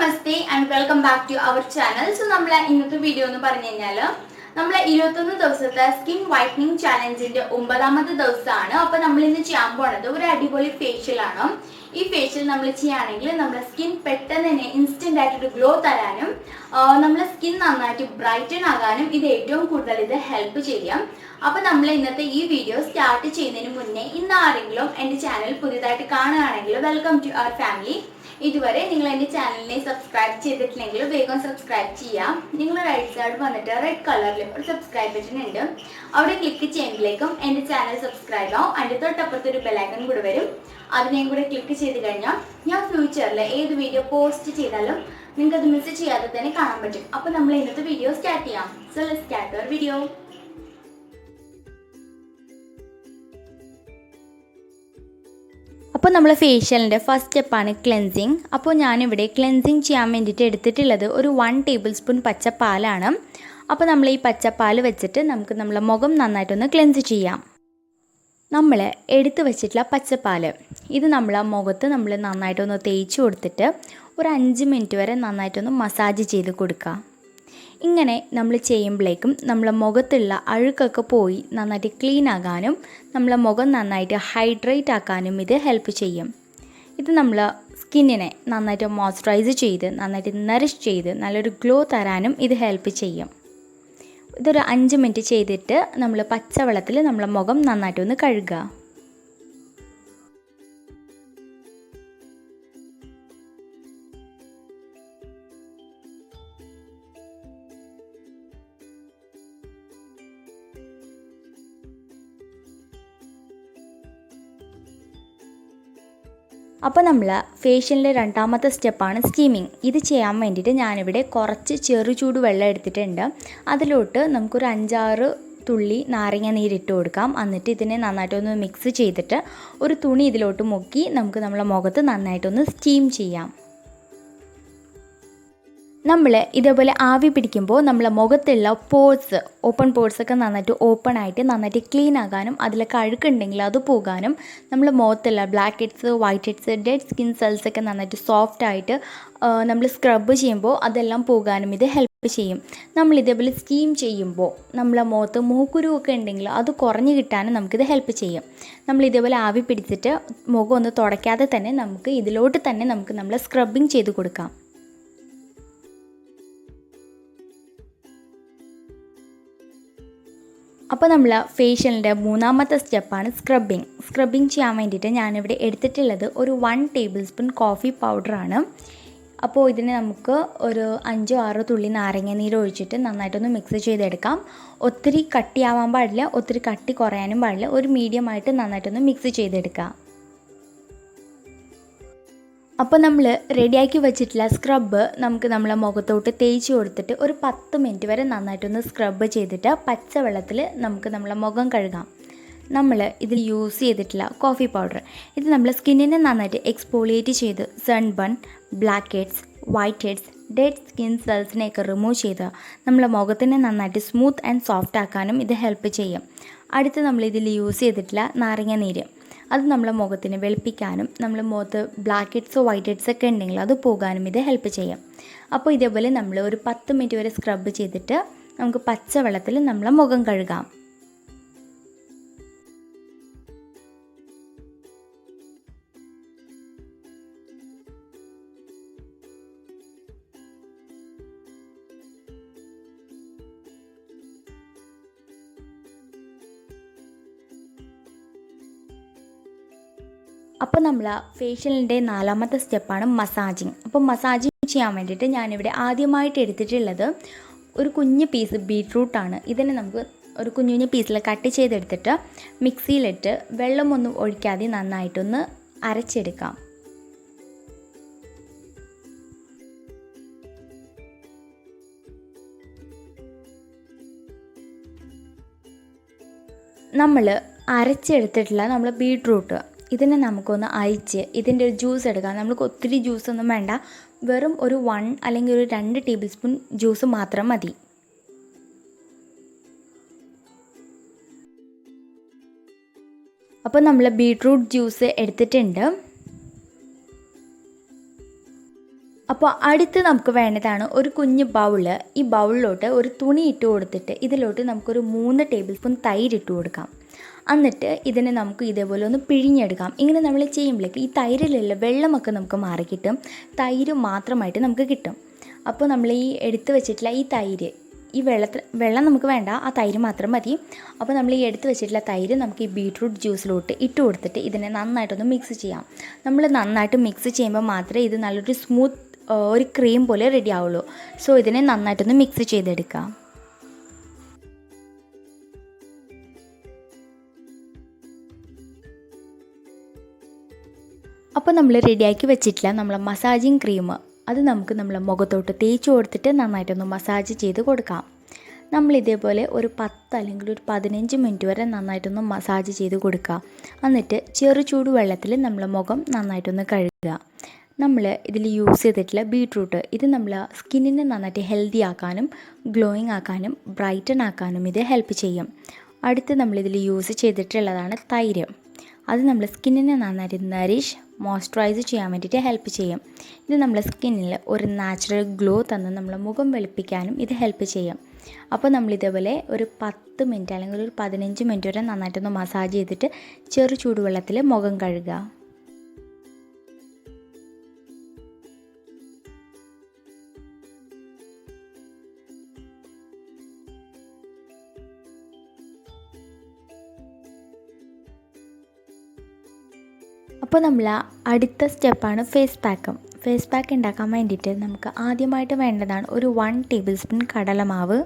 Namaste and welcome back to our channel. So, we ഇന്നത്തെ video എന്ന് പറഞ്ഞു കഴിഞ്ഞാൽ നമ്മൾ 21 ദിവസത്തെ സ്കിൻ വൈറ്റനിങ് ചാലഞ്ചിന്റെ 9ാമത്തെ ദിവസമാണ്. അപ്പോൾ നമ്മൾ ഇന്ന് ചെയ്യാൻ പോണത് ഒരു അടിപൊളി ഫേഷ്യൽ ആണ്. ഈ ഫേഷ്യൽ നമ്മൾ ചെയ്യുകയാണെങ്കിൽ നമ്മുടെ സ്കിൻ പെട്ടെന്ന് തന്നെ ഇൻസ്റ്റന്റ് ആയിട്ട് ഗ്ലോ തരാനും നമ്മുടെ സ്കിൻ നന്നായിട്ട് ബ്രൈറ്റൻ ആകാനും ഇത് ഏറ്റവും കൂടുതൽ ഇത് ഹെൽപ്പ് ചെയ്യാം. അപ്പോൾ നമ്മൾ ഇന്നത്തെ ഈ വീഡിയോ സ്റ്റാർട്ട് ചെയ്യുന്നതിന് മുന്നേ ഇന്ന് ആരെങ്കിലും എൻ്റെ ചാനൽ പുതിയതായിട്ട് കാണുകയാണെങ്കിൽ വെൽക്കം ടു അവർ ഫാമിലി. ഇതുവരെ നിങ്ങൾ എൻ്റെ ചാനലിനെ സബ്സ്ക്രൈബ് ചെയ്തിട്ടില്ലെങ്കിൽ വേഗം സബ്സ്ക്രൈബ് ചെയ്യാം. നിങ്ങൾ റൈറ്റ് സൈഡ് വന്നിട്ട് റെഡ് കളറിൽ ഒരു സബ്സ്ക്രൈബ് ബട്ടൺ ഉണ്ട്, അവിടെ ക്ലിക്ക് ചെയ്യുമ്പോഴേക്കും എൻ്റെ ചാനൽ സബ്സ്ക്രൈബ് ആവും. അതിൻ്റെ തൊട്ടപ്പുറത്ത് ഒരു ബെലൈക്കൺ കൂടെ വരും, അതിനെയും കൂടെ ക്ലിക്ക് ചെയ്ത് കഴിഞ്ഞാൽ ഞാൻ ഫ്യൂച്ചറിൽ ഏത് വീഡിയോ പോസ്റ്റ് ചെയ്താലും നിങ്ങൾക്ക് അത് മിസ് ചെയ്യാതെ തന്നെ കാണാൻ പറ്റും. അപ്പോൾ നമ്മൾ ഇന്നത്തെ വീഡിയോ സ്റ്റാർട്ട് ചെയ്യാം. So let's start our video. അപ്പോൾ നമ്മൾ ഫേഷ്യലിൻ്റെ ഫസ്റ്റ് സ്റ്റെപ്പാണ് ക്ലെൻസിങ്. അപ്പോൾ ഞാനിവിടെ ക്ലെൻസിങ് ചെയ്യാൻ വേണ്ടിയിട്ട് എടുത്തിട്ടുള്ളത് ഒരു 1 ടേബിൾ സ്പൂൺ പച്ചപ്പാലാണ്. അപ്പോൾ നമ്മൾ ഈ പച്ചപ്പാൽ വെച്ചിട്ട് നമുക്ക് നമ്മളെ മുഖം നന്നായിട്ടൊന്ന് ക്ലെൻസ് ചെയ്യാം. നമ്മൾ എടുത്ത് വെച്ചിട്ടുള്ള പച്ചപ്പാൽ ഇത് നമ്മളെ മുഖത്ത് നമ്മൾ നന്നായിട്ടൊന്ന് തേച്ച് കൊടുത്തിട്ട് ഒരു 5 മിനിറ്റ് വരെ നന്നായിട്ടൊന്ന് മസാജ് ചെയ്ത് കൊടുക്കുക. ഇങ്ങനെ നമ്മൾ ചെയ്യുമ്പോഴേക്കും നമ്മളെ മുഖത്തുള്ള അഴുക്കൊക്കെ പോയി നന്നായിട്ട് ക്ലീൻ ആകാനും നമ്മളെ മുഖം നന്നായിട്ട് ഹൈഡ്രേറ്റ് ആക്കാനും ഇത് ഹെൽപ്പ് ചെയ്യും. ഇത് നമ്മൾ സ്കിന്നിനെ നന്നായിട്ട് മോയ്സ്ചറൈസ് ചെയ്ത് നന്നായിട്ട് നറിഷ് ചെയ്ത് നല്ലൊരു ഗ്ലോ തരാനും ഇത് ഹെൽപ്പ് ചെയ്യും. ഇതൊരു 5 മിനിറ്റ് ചെയ്തിട്ട് നമ്മൾ പച്ചവെള്ളത്തിൽ നമ്മളെ മുഖം നന്നായിട്ടൊന്ന് കഴുകുക. അപ്പോൾ നമ്മൾ ഫേഷ്യലിൻ്റെ 2ാമത്തെ സ്റ്റെപ്പാണ് സ്റ്റീമിങ്. ഇത് ചെയ്യാൻ വേണ്ടിയിട്ട് ഞാനിവിടെ കുറച്ച് ചെറുചൂട് വെള്ളം എടുത്തിട്ടുണ്ട്. അതിലോട്ട് നമുക്കൊരു 5-6 തുള്ളി നാരങ്ങ നീരിട്ട് കൊടുക്കാം. എന്നിട്ട് ഇതിനെ നന്നായിട്ടൊന്ന് മിക്സ് ചെയ്തിട്ട് ഒരു തുണി ഇതിലോട്ട് മുക്കി നമുക്ക് നമ്മളെ മുഖത്ത് നന്നായിട്ടൊന്ന് സ്റ്റീം ചെയ്യാം. നമ്മൾ ഇതേപോലെ ആവി പിടിക്കുമ്പോൾ നമ്മളെ മുഖത്തുള്ള പോർസ് ഓപ്പൺ പോർസൊക്കെ നന്നായിട്ട് ഓപ്പൺ ആയിട്ട് നന്നായിട്ട് ക്ലീൻ ആകാനും അതിലൊക്കെ അഴുക്കുണ്ടെങ്കിൽ അത് പോകാനും നമ്മളെ മുഖത്തുള്ള black heads white heads dead skin സെൽസൊക്കെ നന്നായിട്ട് സോഫ്റ്റ് ആയിട്ട് നമ്മൾ സ്ക്രബ് ചെയ്യുമ്പോൾ അതെല്ലാം പോകാനും ഇത് ഹെൽപ്പ് ചെയ്യും. നമ്മൾ ഇതേപോലെ സ്റ്റീം ചെയ്യുമ്പോൾ നമ്മളെ മുഖത്ത് മൂക്കുരുവൊക്കെ ഉണ്ടെങ്കിൽ അത് കുറഞ്ഞ് കിട്ടാനും നമുക്കിത് ഹെൽപ്പ് ചെയ്യും. നമ്മൾ ഇതേപോലെ ആവി പിടിച്ചിട്ട് മുഖം ഒന്ന് തുടയ്ക്കാതെ തന്നെ നമുക്ക് ഇതിലോട്ട് തന്നെ നമുക്ക് നമ്മൾ സ്ക്രബിങ് ചെയ്ത് കൊടുക്കാം. അപ്പോൾ നമ്മൾ ഫേഷ്യലിൻ്റെ 3ാമത്തെ സ്റ്റെപ്പാണ് സ്ക്രബിങ്. സ്ക്രബിങ് ചെയ്യാൻ വേണ്ടിയിട്ട് ഞാനിവിടെ എടുത്തിട്ടുള്ളത് ഒരു 1 ടേബിൾ സ്പൂൺ കോഫി പൗഡറാണ്. അപ്പോൾ ഇതിന് നമുക്ക് ഒരു 5-6 തുള്ളി നാരങ്ങ നീര് ഒഴിച്ചിട്ട് നന്നായിട്ടൊന്ന് മിക്സ് ചെയ്തെടുക്കാം. ഒത്തിരി കട്ടിയാവാൻ പാടില്ല, ഒത്തിരി കട്ടി കുറയാനും പാടില്ല, ഒരു മീഡിയം ആയിട്ട് നന്നായിട്ടൊന്ന് മിക്സ് ചെയ്തെടുക്കാം. അപ്പോൾ നമ്മൾ റെഡിയാക്കി വെച്ചിട്ടുള്ള സ്ക്രബ്ബ് നമുക്ക് നമ്മളെ മുഖത്തോട്ട് തേച്ച് കൊടുത്തിട്ട് ഒരു 10 മിനിറ്റ് വരെ നന്നായിട്ടൊന്ന് സ്ക്രബ്ബ് ചെയ്തിട്ട് പച്ചവെള്ളത്തിൽ നമുക്ക് നമ്മളെ മുഖം കഴുകാം. നമ്മൾ ഇതിൽ യൂസ് ചെയ്തിട്ടുള്ള കോഫി പൗഡർ ഇത് നമ്മളെ സ്കിന്നിനെ നന്നായിട്ട് എക്സ്പോളിയേറ്റ് ചെയ്ത് sunburn black heads white heads dead skin സെൽസിനെയൊക്കെ റിമൂവ് ചെയ്ത് നമ്മളെ മുഖത്തിനെ നന്നായിട്ട് സ്മൂത്ത് ആൻഡ് സോഫ്റ്റ് ആക്കാനും ഇത് ഹെൽപ്പ് ചെയ്യും. അടുത്ത് നമ്മൾ ഇതിൽ യൂസ് ചെയ്തിട്ടുള്ള നാരങ്ങ നീര് അത് നമ്മളെ മുഖത്തിന് വെളുപ്പിക്കാനും നമ്മളെ മുഖത്ത് ബ്ലാക്ക് ഹെഡ്സോ വൈറ്റ് ഹെഡ്സ് ഒക്കെ ഉണ്ടെങ്കിൽ അത് പോകാനും ഇത് ഹെൽപ്പ് ചെയ്യും. അപ്പോൾ ഇതേപോലെ നമ്മൾ ഒരു 10 മിനിറ്റ് വരെ സ്ക്രബ് ചെയ്തിട്ട് നമുക്ക് പച്ചവെള്ളത്തിൽ നമ്മളെ മുഖം കഴുകാം. അപ്പോൾ നമ്മൾ ഫേഷ്യലിൻ്റെ 4ാമത്തെ സ്റ്റെപ്പാണ് മസാജിങ്. അപ്പോൾ മസാജിങ് ചെയ്യാൻ വേണ്ടിയിട്ട് ഞാനിവിടെ ആദ്യമായിട്ട് എടുത്തിട്ടുള്ളത് ഒരു കുഞ്ഞ് പീസ് ബീറ്റ്റൂട്ടാണ്. ഇതിനെ നമുക്ക് ഒരു കുഞ്ഞു പീസിൽ കട്ട് ചെയ്തെടുത്തിട്ട് മിക്സിയിലിട്ട് വെള്ളമൊന്നും ഒഴിക്കാതെ നന്നായിട്ടൊന്ന് അരച്ചെടുക്കാം. നമ്മൾ അരച്ചെടുത്തിട്ടുള്ള നമ്മൾ ബീറ്റ്റൂട്ട് ഇതിനെ നമുക്കൊന്ന് അരിച്ച് ഇതിൻ്റെ ഒരു ജ്യൂസ് എടുക്കാം. നമുക്ക് ഒത്തിരി ജ്യൂസൊന്നും വേണ്ട, വെറും ഒരു 1 അല്ലെങ്കിൽ ഒരു 2 ടേബിൾ സ്പൂൺ ജ്യൂസ് മാത്രം മതി. അപ്പോൾ നമ്മൾ ബീട്രൂട്ട് ജ്യൂസ് എടുത്തിട്ടുണ്ട്. അപ്പോൾ അടുത്ത് നമുക്ക് വേണ്ടതാണ് ഒരു കുഞ്ഞ് ബൗള്. ഈ ബൗളിലോട്ട് ഒരു തുണി ഇട്ട് കൊടുത്തിട്ട് ഇതിലോട്ട് നമുക്കൊരു 3 ടേബിൾ സ്പൂൺ തൈര് ഇട്ട് കൊടുക്കാം. എന്നിട്ട് ഇതിനെ നമുക്ക് ഇതേപോലെ ഒന്ന് പിഴിഞ്ഞെടുക്കാം. ഇങ്ങനെ നമ്മൾ ചെയ്യുമ്പോഴേക്ക് ഈ തൈരിലുള്ള വെള്ളമൊക്കെ നമുക്ക് മാറിക്കിട്ടും, തൈര് മാത്രമായിട്ട് നമുക്ക് കിട്ടും. അപ്പോൾ നമ്മൾ ഈ എടുത്ത് വെച്ചിട്ടുള്ള ഈ തൈര്, ഈ വെള്ളം നമുക്ക് വേണ്ട, ആ തൈര് മാത്രം മതി. അപ്പോൾ നമ്മൾ ഈ എടുത്ത് വെച്ചിട്ടുള്ള തൈര് നമുക്ക് ഈ ബീട്രൂട്ട് ജ്യൂസിലോട്ട് ഇട്ട് കൊടുത്തിട്ട് ഇതിനെ നന്നായിട്ടൊന്ന് മിക്സ് ചെയ്യാം. നമ്മൾ നന്നായിട്ട് മിക്സ് ചെയ്യുമ്പോൾ മാത്രമേ ഇത് നല്ലൊരു സ്മൂത്ത് ഒരു ക്രീം പോലെ റെഡി ആവുള്ളൂ. സോ ഇതിനെ നന്നായിട്ടൊന്ന് മിക്സ് ചെയ്തെടുക്കാം. അപ്പോൾ നമ്മൾ റെഡിയാക്കി വെച്ചിട്ടില്ല നമ്മളെ മസാജിങ് ക്രീം, അത് നമുക്ക് നമ്മളെ മുഖത്തോട്ട് തേച്ച് കൊടുത്തിട്ട് നന്നായിട്ടൊന്ന് മസാജ് ചെയ്ത് കൊടുക്കാം. നമ്മളിതേപോലെ ഒരു 10 അല്ലെങ്കിൽ ഒരു 15 മിനിറ്റ് വരെ നന്നായിട്ടൊന്ന് മസാജ് ചെയ്ത് കൊടുക്കുക. എന്നിട്ട് ചെറു ചൂട് വെള്ളത്തിൽ നമ്മളെ മുഖം നന്നായിട്ടൊന്ന് കഴുകുക. നമ്മൾ ഇതിൽ യൂസ് ചെയ്തിട്ടുള്ള ബീട്രൂട്ട്, ഇത് നമ്മളെ സ്കിന്നിനെ നന്നായിട്ട് ഹെൽത്തി ആക്കാനും ഗ്ലോയിങ് ആക്കാനും ബ്രൈറ്റൻ ആക്കാനും ഇത് ഹെൽപ്പ് ചെയ്യും. അടുത്ത് നമ്മളിതിൽ യൂസ് ചെയ്തിട്ടുള്ളതാണ് തൈര്. അത് നമ്മളെ സ്കിന്നിനെ നന്നായിട്ട് നറിഷ് മോയ്സ്ചറൈസ് ചെയ്യാൻ വേണ്ടിയിട്ട് ഹെൽപ്പ് ചെയ്യും. ഇത് നമ്മളെ സ്കിന്നിൽ ഒരു നാച്ചുറൽ ഗ്ലോ തന്ന് നമ്മളെ മുഖം വെളുപ്പിക്കാനും ഇത് ഹെൽപ്പ് ചെയ്യും. അപ്പോൾ നമ്മളിതേപോലെ ഒരു 10 മിനിറ്റ് അല്ലെങ്കിൽ ഒരു 15 മിനിറ്റ് വരെ നന്നായിട്ടൊന്ന് മസാജ് ചെയ്തിട്ട് ചെറു ചൂടുവെള്ളത്തിൽ മുഖം കഴുകുക. അപ്പോൾ നമ്മൾ അടുത്ത സ്റ്റെപ്പാണ് ഫേസ് പാക്ക്. ഫേസ് പാക്ക് ഉണ്ടാക്കാൻ വേണ്ടിയിട്ട് നമുക്ക് ആദ്യമായിട്ട് വേണ്ടതാണ് ഒരു 1 ടേബിൾ സ്പൂൺ കടലമാവ്.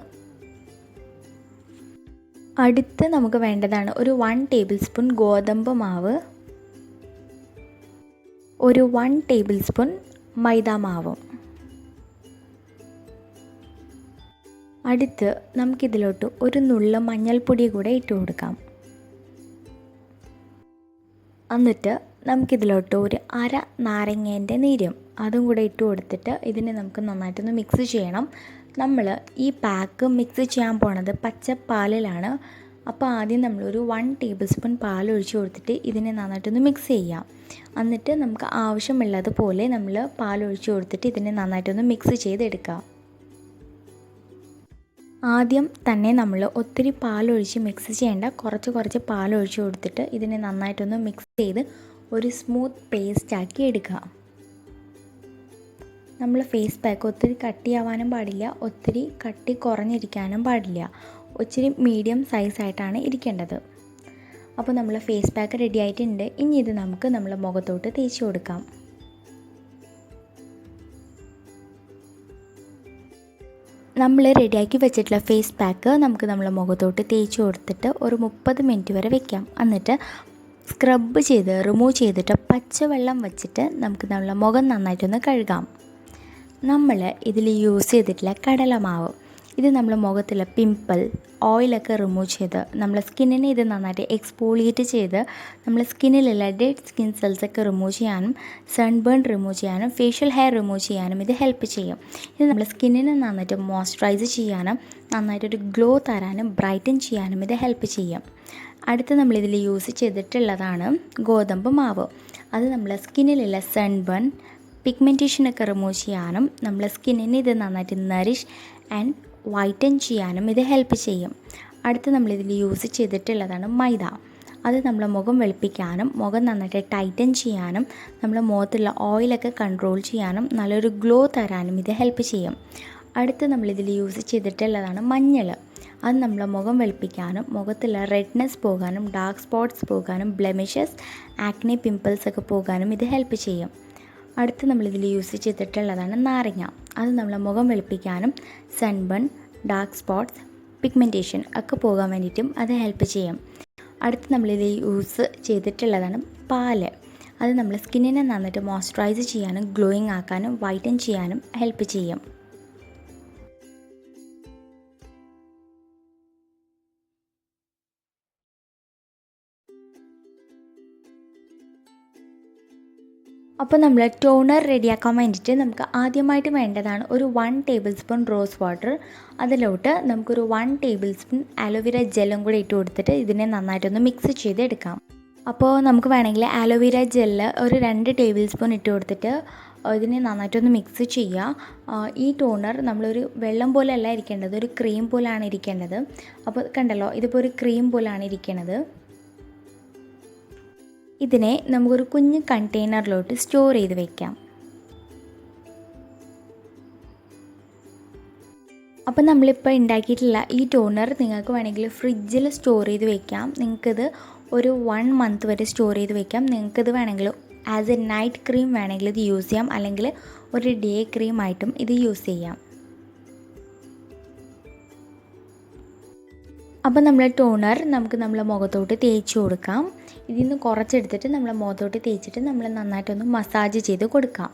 അടുത്ത് നമുക്ക് വേണ്ടതാണ് ഒരു 1 ടേബിൾ സ്പൂൺ ഗോതമ്പ് മാവ്, ഒരു 1 ടേബിൾ സ്പൂൺ മൈദ മാവും. അടുത്ത് നമുക്കിതിലോട്ട് ഒരു നുള്ള മഞ്ഞൾപ്പൊടി കൂടെ ഇട്ട് കൊടുക്കാം. എന്നിട്ട് നമുക്കിതിലോട്ട് ഒരു അര നാരങ്ങേൻ്റെ നീരും അതും കൂടെ ഇട്ട് കൊടുത്തിട്ട് ഇതിനെ നമുക്ക് നന്നായിട്ടൊന്ന് മിക്സ് ചെയ്യണം. നമ്മൾ ഈ പാക്ക് മിക്സ് ചെയ്യാൻ പോണത് പച്ചപ്പാലിലാണ്. അപ്പോൾ ആദ്യം നമ്മളൊരു 1 ടേബിൾ സ്പൂൺ പാൽ ഒഴിച്ച് കൊടുത്തിട്ട് ഇതിനെ നന്നായിട്ടൊന്ന് മിക്സ് ചെയ്യാം. എന്നിട്ട് നമുക്ക് ആവശ്യമുള്ളതുപോലെ നമ്മൾ പാൽ ഒഴിച്ച് കൊടുത്തിട്ട് ഇതിനെ നന്നായിട്ടൊന്ന് മിക്സ് ചെയ്തെടുക്കാം. ആദ്യം തന്നെ നമ്മൾ ഒത്തിരി പാലൊഴിച്ച് മിക്സ് ചെയ്യേണ്ട, കുറച്ച് പാലൊഴിച്ച് കൊടുത്തിട്ട് ഇതിനെ നന്നായിട്ടൊന്ന് മിക്സ് ചെയ്ത് ഒരു സ്മൂത്ത് പേസ്റ്റാക്കി എടുക്കുക. നമ്മൾ ഫേസ് പാക്ക് ഒത്തിരി കട്ടിയാവാനും പാടില്ല, ഒത്തിരി കട്ടി കുറഞ്ഞിരിക്കാനും പാടില്ല, ഒത്തിരി മീഡിയം സൈസായിട്ടാണ് ഇരിക്കേണ്ടത്. അപ്പോൾ നമ്മൾ ഫേസ് പാക്ക് റെഡി ആയിട്ടുണ്ട്. ഇനി ഇത് നമുക്ക് നമ്മളെ മുഖത്തോട്ട് തേച്ച് കൊടുക്കാം. നമ്മൾ റെഡിയാക്കി വെച്ചിട്ടുള്ള ഫേസ് പാക്ക് നമുക്ക് നമ്മളെ മുഖത്തോട്ട് തേച്ച് കൊടുത്തിട്ട് ഒരു 30 മിനിറ്റ് വരെ വെക്കാം. എന്നിട്ട് സ്ക്രബ് ചെയ്ത് റിമൂവ് ചെയ്തിട്ട് പച്ചവെള്ളം വെച്ചിട്ട് നമുക്ക് നമ്മളെ മുഖം നന്നായിട്ടൊന്ന് കഴുകാം. നമ്മൾ ഇതിൽ യൂസ് ചെയ്തിട്ടുള്ള കടലമാവ്, ഇത് നമ്മൾ മുഖത്തിലെ പിമ്പിൾ ഓയിലൊക്കെ റിമൂവ് ചെയ്ത് നമ്മളെ സ്കിന്നിനെ ഇത് നന്നായിട്ട് എക്സ്പോളിയേറ്റ് ചെയ്ത് നമ്മളെ സ്കിന്നിലുള്ള ഡെഡ് സ്കിൻ സെൽസൊക്കെ റിമൂവ് ചെയ്യാനും സൺബേൺ റിമൂവ് ചെയ്യാനും ഫേഷ്യൽ ഹെയർ റിമൂവ് ചെയ്യാനും ഇത് ഹെൽപ്പ് ചെയ്യും. ഇത് നമ്മളെ സ്കിന്നിനെ നന്നായിട്ട് മോയ്സ്ചറൈസ് ചെയ്യാനും നന്നായിട്ടൊരു ഗ്ലോ തരാനും ബ്രൈറ്റൻ ചെയ്യാനും ഇത് ഹെൽപ്പ് ചെയ്യും. അടുത്ത് നമ്മളിതിൽ യൂസ് ചെയ്തിട്ടുള്ളതാണ് ഗോതമ്പ് മാവ്. അത് നമ്മളെ സ്കിന്നിലുള്ള സൺബേൺ പിഗ്മെൻറ്റേഷനൊക്കെ റിമൂവ് ചെയ്യാനും നമ്മളെ സ്കിന്നിനെ ഇത് നന്നായിട്ട് നറിഷ് ആൻഡ് വൈറ്റൻ ചെയ്യാനും ഇത് ഹെൽപ്പ് ചെയ്യും. അടുത്ത് നമ്മളിതിൽ യൂസ് ചെയ്തിട്ടുള്ളതാണ് മൈദ. അത് നമ്മളെ മുഖം വെളുപ്പിക്കാനും മുഖം നന്നായിട്ട് ടൈറ്റൻ ചെയ്യാനും നമ്മളെ മുഖത്തുള്ള ഓയിലൊക്കെ കൺട്രോൾ ചെയ്യാനും നല്ലൊരു ഗ്ലോ തരാനും ഇത് ഹെൽപ്പ് ചെയ്യും. അടുത്ത് നമ്മളിതിൽ യൂസ് ചെയ്തിട്ടുള്ളതാണ് മഞ്ഞൾ. അത് നമ്മളെ മുഖം വെളുപ്പിക്കാനും മുഖത്തുള്ള റെഡ്നെസ് പോകാനും ഡാർക്ക് സ്പോട്ട്സ് പോകാനും ബ്ലെമിഷസ് ആക്നെ പിമ്പിൾസൊക്കെ പോകാനും ഇത് ഹെൽപ്പ് ചെയ്യും. അടുത്ത് നമ്മളിതിൽ യൂസ് ചെയ്തിട്ടുള്ളതാണ് നാരങ്ങ. അത് നമ്മളെ മുഖം വെളുപ്പിക്കാനും സൺബേൺ ഡാർക്ക് സ്പോട്ട്സ് പിഗ്മെൻറ്റേഷൻ ഒക്കെ പോകാൻ വേണ്ടിയിട്ടും അത് ഹെൽപ്പ് ചെയ്യും. അടുത്ത് നമ്മളിതിൽ യൂസ് ചെയ്തിട്ടുള്ളതാണ് പാല്. അത് നമ്മളെ സ്കിന്നിനെ നന്നായിട്ട് മോയ്സ്ചറൈസ് ചെയ്യാനും ഗ്ലോയിങ് ആക്കാനും വൈറ്റൻ ചെയ്യാനും ഹെൽപ്പ് ചെയ്യും. അപ്പോൾ നമ്മൾ ടോണർ റെഡിയാക്കാൻ വേണ്ടിയിട്ട് നമുക്ക് ആദ്യമായിട്ട് വേണ്ടതാണ് ഒരു 1 ടേബിൾ സ്പൂൺ റോസ് വാട്ടർ. അതിലോട്ട് നമുക്കൊരു 1 ടേബിൾ സ്പൂൺ ആലോവേര ജെല്ലും കൂടി ഇട്ട് കൊടുത്തിട്ട് ഇതിനെ നന്നായിട്ടൊന്ന് മിക്സ് ചെയ്തെടുക്കാം. അപ്പോൾ നമുക്ക് വേണമെങ്കിൽ ആലോവേര ജെല്ല് ഒരു 2 ടേബിൾ സ്പൂൺ ഇട്ട് കൊടുത്തിട്ട് ഇതിനെ നന്നായിട്ടൊന്ന് മിക്സ് ചെയ്യുക. ഈ ടോണർ നമ്മളൊരു വെള്ളം പോലെ അല്ല ഇരിക്കേണ്ടത്, ഒരു ക്രീം പോലെയാണ് ഇരിക്കേണ്ടത്. അപ്പോൾ കണ്ടല്ലോ, ഇതിപ്പോൾ ഒരു ക്രീം പോലെയാണ് ഇരിക്കുന്നത്. ഇതിനെ നമുക്കൊരു കുഞ്ഞ് കണ്ടെയ്നറിലോട്ട് സ്റ്റോർ ചെയ്ത് വയ്ക്കാം. അപ്പോൾ നമ്മളിപ്പോൾ ഉണ്ടാക്കിയിട്ടുള്ള ഈ ടോണർ നിങ്ങൾക്ക് വേണമെങ്കിൽ ഫ്രിഡ്ജിൽ സ്റ്റോർ ചെയ്ത് വയ്ക്കാം. നിങ്ങൾക്കിത് ഒരു 1 മന്ത് വരെ സ്റ്റോർ ചെയ്ത് വയ്ക്കാം. നിങ്ങൾക്കിത് വേണമെങ്കിൽ ആസ് എ നൈറ്റ് ക്രീം വേണമെങ്കിൽ ഇത് യൂസ് ചെയ്യാം, അല്ലെങ്കിൽ ഒരു ഡേ ക്രീമായിട്ടും ഇത് യൂസ് ചെയ്യാം. അപ്പോൾ നമ്മൾ ടോണർ നമുക്ക് നമ്മളെ മുഖത്തോട്ട് തേച്ച് കൊടുക്കാം. ഇതിൽ നിന്ന് കുറച്ചെടുത്തിട്ട് നമ്മളെ മുഖത്തോട്ട് തേച്ചിട്ട് നമ്മൾ നന്നായിട്ടൊന്ന് മസാജ് ചെയ്ത് കൊടുക്കാം.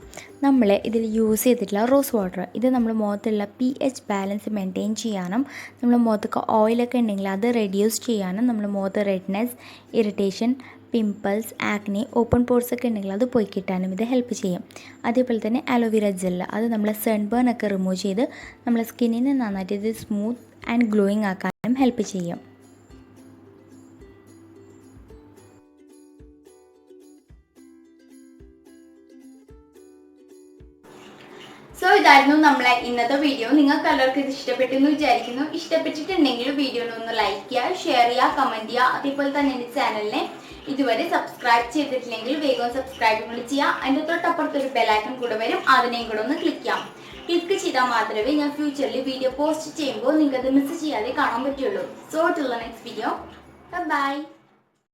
നമ്മൾ ഇതിൽ യൂസ് ചെയ്തിട്ടുള്ള റോസ് വാട്ടർ, ഇത് നമ്മൾ മുഖത്തുള്ള pH ബാലൻസ് മെയിൻറ്റെയിൻ ചെയ്യാനും നമ്മുടെ മുഖത്തൊക്കെ ഓയിലൊക്കെ ഉണ്ടെങ്കിൽ അത് റെഡ്യൂസ് ചെയ്യാനും നമ്മുടെ മുഖത്ത് redness, irritation, pimples, acne, open pores ഒക്കെ ഉണ്ടെങ്കിൽ അത് പോയി കിട്ടാനും ഇത് ഹെൽപ്പ് ചെയ്യും. അതേപോലെ തന്നെ അലോവേര ജെല്ല്, അത് നമ്മളെ സൺബേൺ ഒക്കെ റിമൂവ് ചെയ്ത് നമ്മളെ സ്കിന്നിനെ നന്നായിട്ട് ഇത് സ്മൂത്ത് ആൻഡ് ഗ്ലോയിങ് ആക്കാനും ഹെൽപ്പ് ചെയ്യും. സോ ഇതായിരുന്നു നമ്മളെ ഇന്നത്തെ വീഡിയോ. നിങ്ങൾക്ക് എല്ലാവർക്കും ഇത് ഇഷ്ടപ്പെട്ടെന്ന് വിചാരിക്കുന്നു. ഇഷ്ടപ്പെട്ടിട്ടുണ്ടെങ്കിൽ വീഡിയോനൊന്ന് ലൈക്ക് ചെയ്യുക, ഷെയർ ചെയ്യുക, കമൻറ്റ് ചെയ്യുക. അതേപോലെ തന്നെ എൻ്റെ ചാനലിനെ ഇതുവരെ സബ്സ്ക്രൈബ് ചെയ്തിട്ടില്ലെങ്കിൽ വേഗം സബ്സ്ക്രൈബ് കൂടി ചെയ്യുക. അതിൻ്റെ തൊട്ടപ്പുറത്തൊരു ബെലൈക്കൺ കൂടെ വരും, അതിനെയും കൂടെ ഒന്ന് ക്ലിക്ക് ചെയ്യാം. ക്ലിക്ക് ചെയ്താൽ മാത്രമേ ഞാൻ ഫ്യൂച്ചറിൽ വീഡിയോ പോസ്റ്റ് ചെയ്യുമ്പോൾ നിങ്ങൾക്കത് മിസ് ചെയ്യാതെ കാണാൻ പറ്റുള്ളൂ. So till the next video, by.